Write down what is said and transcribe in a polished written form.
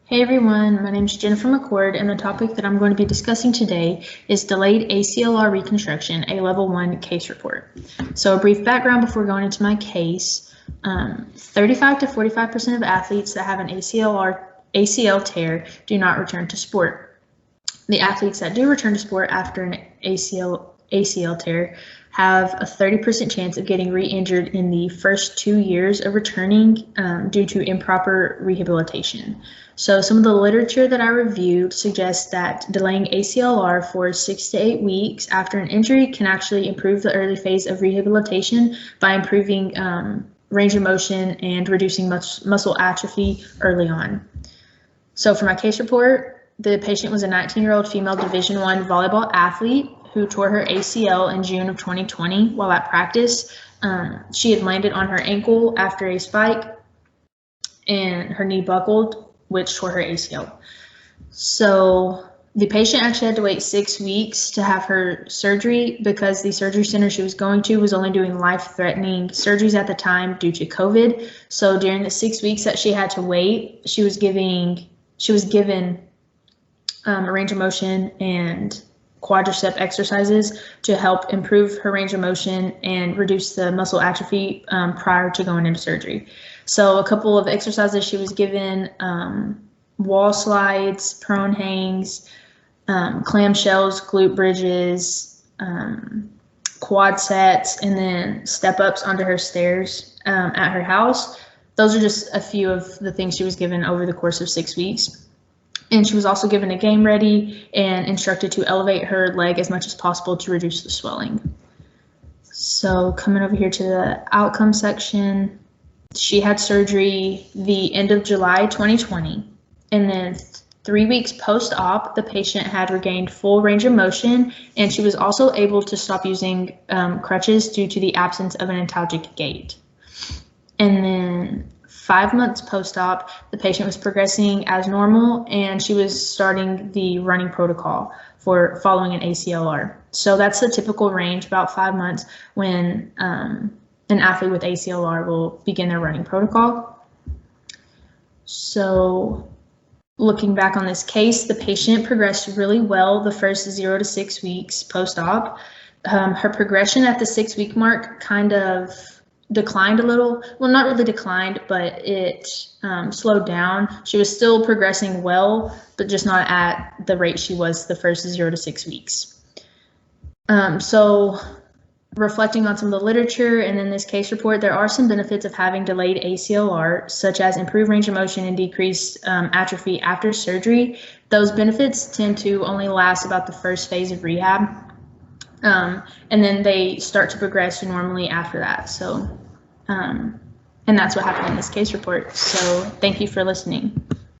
Hey everyone, my name is Jennifer McCord, and the topic that I'm going to be discussing today is delayed ACLR reconstruction, a level 1 case report. So a brief background before going into my case. 35 to 45% of athletes that have an ACL tear do not return to sport. The athletes that do return to sport after an ACL tear have a 30% chance of getting re-injured in the first 2 years of returning due to improper rehabilitation. So some of the literature that I reviewed suggests that delaying ACLR for 6 to 8 weeks after an injury can actually improve the early phase of rehabilitation by improving range of motion and reducing muscle atrophy early on. So for my case report, the patient was a 19-year-old female Division I volleyball athlete who tore her ACL in June of 2020 while at practice. She had landed on her ankle after a spike and her knee buckled, which tore her ACL. So the patient actually had to wait 6 weeks to have her surgery because the surgery center she was going to was only doing life-threatening surgeries at the time due to COVID. So during the 6 weeks that she had to wait, she was given a range of motion and quadricep exercises to help improve her range of motion and reduce the muscle atrophy prior to going into surgery. So a couple of exercises she was given: wall slides, prone hangs, clamshells, glute bridges, quad sets, and then step ups onto her stairs at her house. Those are just a few of the things she was given over the course of 6 weeks. And she was also given a game ready and instructed to elevate her leg as much as possible to reduce the swelling. So coming over here to the outcome section, she had surgery the end of July 2020. And then 3 weeks post-op, the patient had regained full range of motion, and she was also able to stop using crutches due to the absence of an antalgic gait. And then 5 months post-op, the patient was progressing as normal, and she was starting the running protocol for following an ACLR. So that's the typical range, about 5 months, when an athlete with ACLR will begin their running protocol. So looking back on this case, the patient progressed really well the first 0 to 6 weeks post-op. Her progression at the 6-week mark kind of declined a little. Well, not really declined, but it slowed down. She was still progressing well, but just not at the rate she was the first 0 to 6 weeks. So reflecting on some of the literature and in this case report, there are some benefits of having delayed ACLR, such as improved range of motion and decreased atrophy after surgery. Those benefits tend to only last about the first phase of rehab. And then they start to progress normally after that. So, and that's what happened in this case report. So thank you for listening.